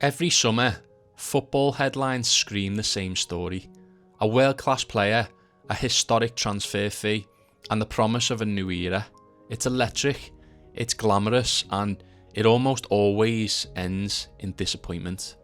Every summer, football headlines scream the same story. A world-class player, a historic transfer fee, and the promise of a new era. It's electric, it's glamorous, and it almost always ends in disappointment.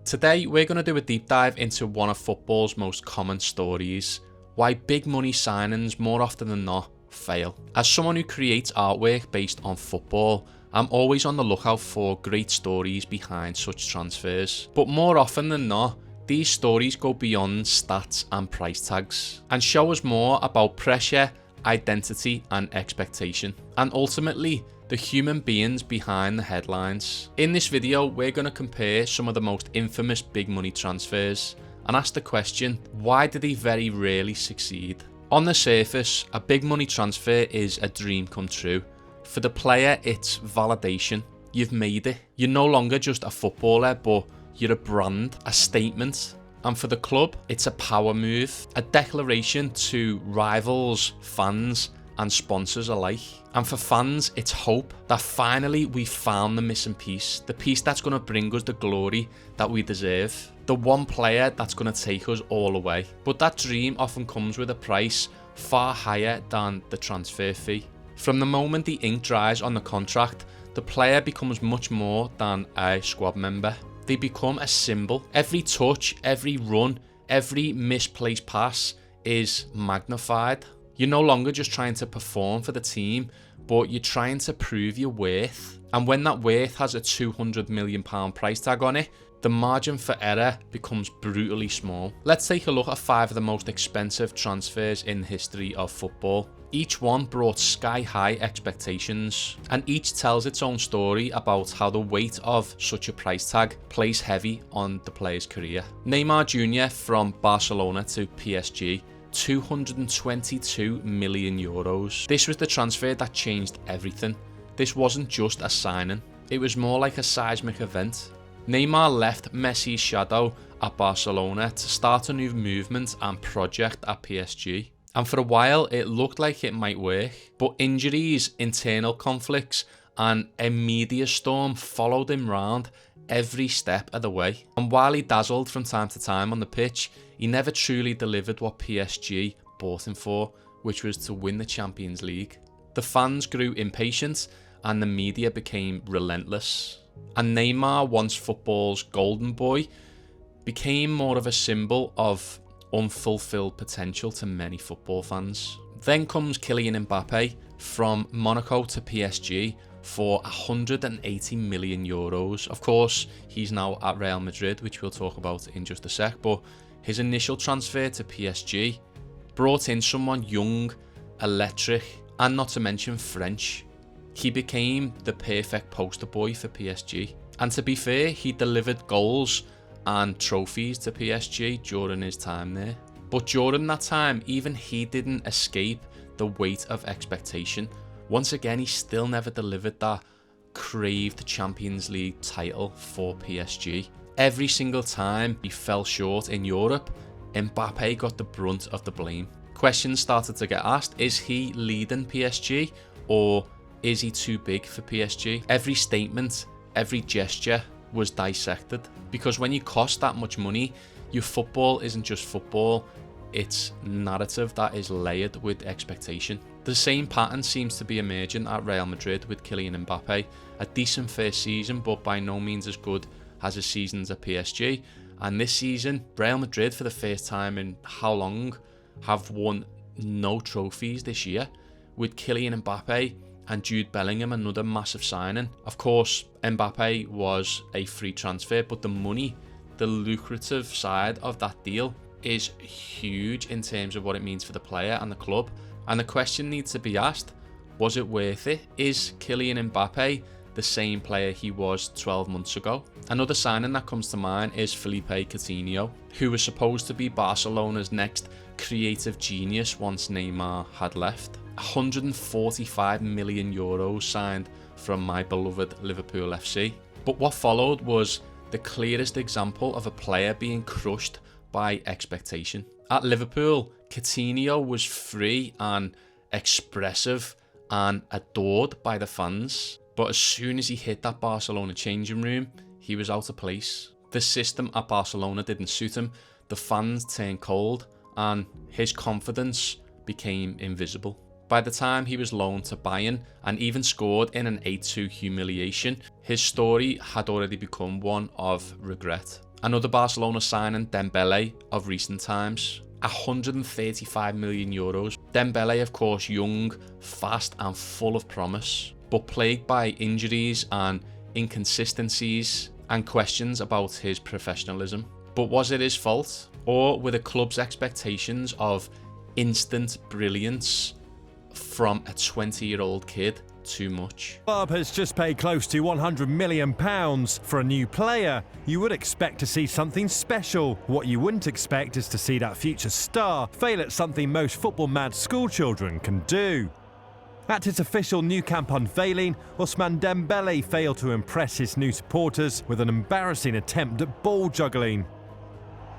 Today, we're going to do a deep dive into one of football's most common stories, why big money signings more often than not fail. As someone who creates artwork based on football, I'm always on the lookout for great stories behind such transfers. But more often than not, these stories go beyond stats and price tags and show us more about pressure, identity and expectation, and ultimately the human beings behind the headlines. In this video, we're going to compare some of the most infamous big money transfers and ask the question, why do they very rarely succeed? On the surface, a big money transfer is a dream come true. For the player, it's validation. You've made it. You're no longer just a footballer, but you're a brand, a statement. And for the club, it's a power move, a declaration to rivals, fans, and sponsors alike. And for fans, it's hope that finally we found the missing piece, the piece that's going to bring us the glory that we deserve, the one player that's going to take us all away. But that dream often comes with a price far higher than the transfer fee. From the moment the ink dries on the contract, the player becomes much more than a squad member. They become a symbol. Every touch, every run, every misplaced pass is magnified. You're no longer just trying to perform for the team, but you're trying to prove your worth. And when that worth has a £200 million price tag on it, the margin for error becomes brutally small. Let's take a look at 5 of the most expensive transfers in the history of football. Each one brought sky-high expectations, and each tells its own story about how the weight of such a price tag plays heavy on the player's career. Neymar Jr. from Barcelona to PSG, €222 million. This was the transfer that changed everything. This wasn't just a signing, it was more like a seismic event. Neymar left Messi's shadow at Barcelona to start a new movement and project at PSG. And for a while, it looked like it might work. But injuries, internal conflicts, and a media storm followed him round every step of the way. And while he dazzled from time to time on the pitch, he never truly delivered what PSG bought him for, which was to win the Champions League. The fans grew impatient, and the media became relentless. And Neymar, once football's golden boy, became more of a symbol of unfulfilled potential to many football fans. Then comes Kylian Mbappe from Monaco to PSG for €180 million. Of course, he's now at Real Madrid, which we'll talk about in just a sec, but his initial transfer to PSG brought in someone young, electric, and not to mention French. He became the perfect poster boy for PSG. And to be fair, he delivered goals and trophies to PSG during his time there. But during that time, even he didn't escape the weight of expectation. Once again, he still never delivered that craved Champions League title for PSG. Every single time he fell short in Europe, Mbappe got the brunt of the blame. Questions started to get asked, is he leading PSG or is he too big for PSG? Every statement, every gesture was dissected, because when you cost that much money, your football isn't just football, it's narrative that is layered with expectation. The same pattern seems to be emerging at Real Madrid with Kylian Mbappe. A decent first season, but by no means as good as his seasons at PSG. And this season, Real Madrid, for the first time in how long, have won no trophies this year, with Kylian Mbappe and Jude Bellingham another massive signing. Of course, Mbappe was a free transfer, but the money, the lucrative side of that deal is huge in terms of what it means for the player and the club. And the question needs to be asked, was it worth it? Is Kylian Mbappe the same player he was 12 months ago? Another signing that comes to mind is Philippe Coutinho, who was supposed to be Barcelona's next creative genius once Neymar had left. €145 million signed from my beloved Liverpool FC. But what followed was the clearest example of a player being crushed by expectation. At Liverpool, Coutinho was free and expressive and adored by the fans. But as soon as he hit that Barcelona changing room, he was out of place. The system at Barcelona didn't suit him, the fans turned cold, and his confidence became invisible. By the time he was loaned to Bayern and even scored in an 8-2 humiliation, his story had already become one of regret. Another Barcelona signing, Dembele, of recent times. 135 million euros. Dembele, of course, young, fast and full of promise, but plagued by injuries and inconsistencies and questions about his professionalism. But was it his fault? Or were the club's expectations of instant brilliance from a 20-year-old kid too much? The club has just paid close to £100 million for a new player. You would expect to see something special. What you wouldn't expect is to see that future star fail at something most football-mad schoolchildren can do. At his official Nou Camp unveiling, Ousmane Dembele failed to impress his new supporters with an embarrassing attempt at ball juggling.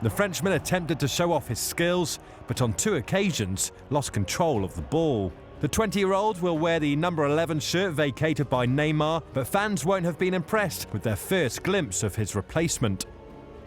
The Frenchman attempted to show off his skills, but on 2 occasions lost control of the ball. The 20-year-old will wear the number 11 shirt vacated by Neymar, but fans won't have been impressed with their first glimpse of his replacement.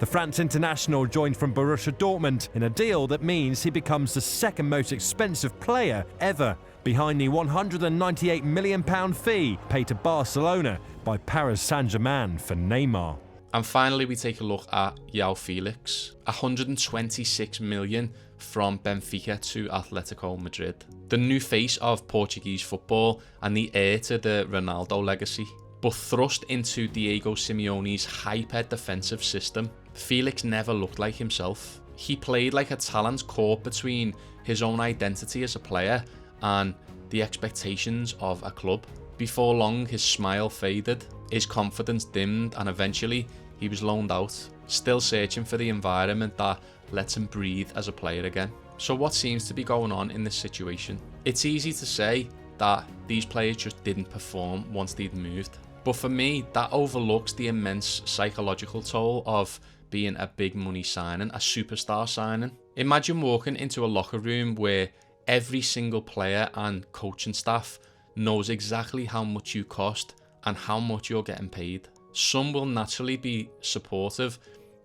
The France international joined from Borussia Dortmund in a deal that means he becomes the second most expensive player ever, behind the £198 million fee paid to Barcelona by Paris Saint-Germain for Neymar. And finally, we take a look at João Felix. 126 million from Benfica to Atletico Madrid. The new face of Portuguese football and the heir to the Ronaldo legacy. But thrust into Diego Simeone's hyper-defensive system, Felix never looked like himself. He played like a talent caught between his own identity as a player and the expectations of a club. Before long, his smile faded, his confidence dimmed, and eventually he was loaned out, still searching for the environment that lets him breathe as a player again. So what seems to be going on in this situation? It's easy to say that these players just didn't perform once they'd moved. But for me, that overlooks the immense psychological toll of being a big money signing, a superstar signing. Imagine walking into a locker room where every single player and coaching staff knows exactly how much you cost and how much you're getting paid. Some will naturally be supportive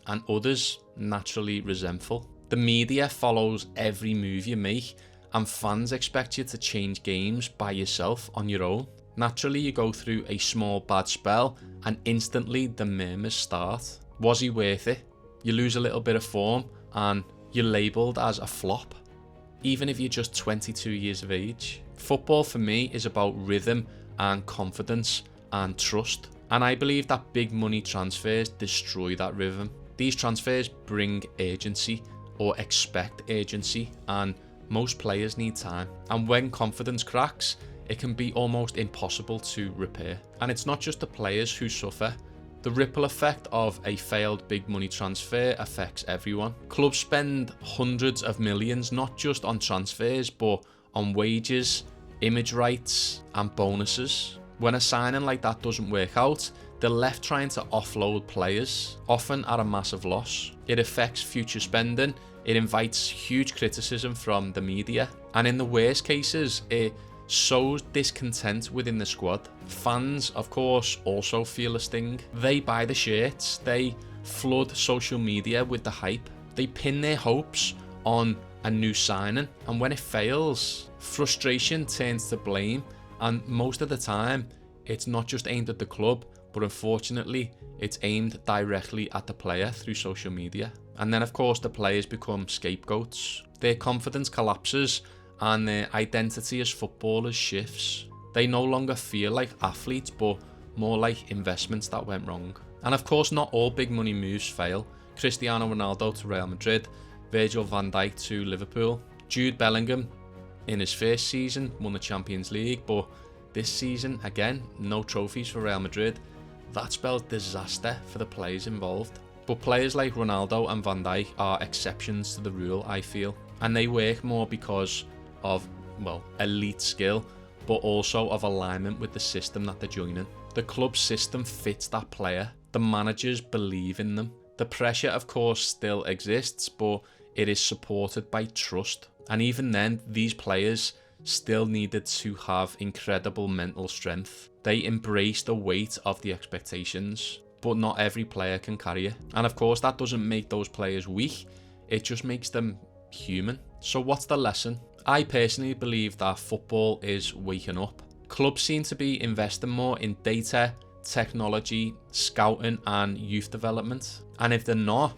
and others naturally resentful. The media follows every move you make and fans expect you to change games by yourself on your own. Naturally, you go through a small bad spell and instantly the murmurs start. Was he worth it? You lose a little bit of form and you're labelled as a flop, even if you're just 22 years of age. Football for me is about rhythm and confidence and trust. And I believe that big money transfers destroy that rhythm. These transfers bring urgency or expect urgency, and most players need time. And when confidence cracks, it can be almost impossible to repair. And it's not just the players who suffer. The ripple effect of a failed big money transfer affects everyone. Clubs spend hundreds of millions, not just on transfers, but on wages, image rights, and bonuses. When a signing like that doesn't work out, they're left trying to offload players, often at a massive loss. It affects future spending, it invites huge criticism from the media, and in the worst cases, it sows discontent within the squad. Fans, of course, also feel a sting. They buy the shirts, they flood social media with the hype, they pin their hopes on a new signing, and when it fails, frustration turns to blame. And most of the time, it's not just aimed at the club, but unfortunately, it's aimed directly at the player through social media. And then, of course, the players become scapegoats. Their confidence collapses and their identity as footballers shifts. They no longer feel like athletes, but more like investments that went wrong. And of course, not all big money moves fail. Cristiano Ronaldo to Real Madrid, Virgil van Dijk to Liverpool, Jude Bellingham in his first season won the Champions League, but this season, again, no trophies for Real Madrid. That spells disaster for the players involved. But players like Ronaldo and Van Dijk are exceptions to the rule, I feel. And they work more because of, well, elite skill, but also of alignment with the system that they're joining. The club system fits that player. The managers believe in them. The pressure, of course, still exists, but it is supported by trust. And even then, these players still needed to have incredible mental strength. They embraced the weight of the expectations. but not every player can carry it. And of course, that doesn't make those players weak, it just makes them human. So what's the lesson? I personally believe that football is waking up. Clubs seem to be investing more in data, technology, scouting and youth development. And if they're not,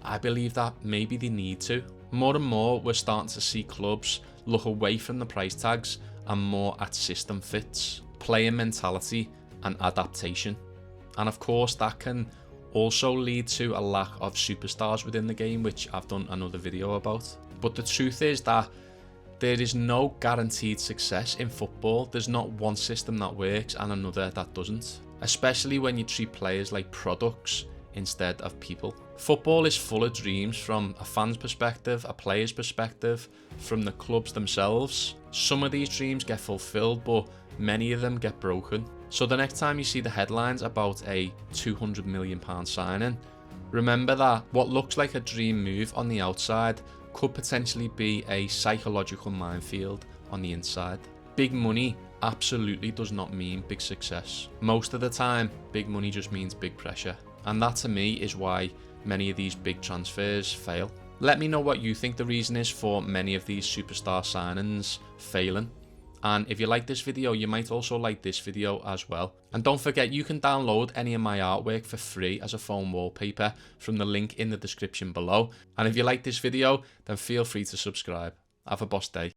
I believe that maybe they need to. More and more we're starting to see clubs look away from the price tags and more at system fits, player mentality and adaptation. And of course that can also lead to a lack of superstars within the game, which I've done another video about. But the truth is that there is no guaranteed success in football. There's not one system that works and another that doesn't, especially when you treat players like products instead of people. Football is full of dreams from a fan's perspective, a player's perspective, from the clubs themselves. Some of these dreams get fulfilled, but many of them get broken. So the next time you see the headlines about a £200 million signing, remember that what looks like a dream move on the outside could potentially be a psychological minefield on the inside. Big money absolutely does not mean big success. Most of the time, big money just means big pressure. And that to me is why many of these big transfers fail. Let me know what you think the reason is for many of these superstar signings failing. And if you like this video, you might also like this video as well. And don't forget, you can download any of my artwork for free as a phone wallpaper from the link in the description below. And if you like this video, then feel free to subscribe. Have a boss day.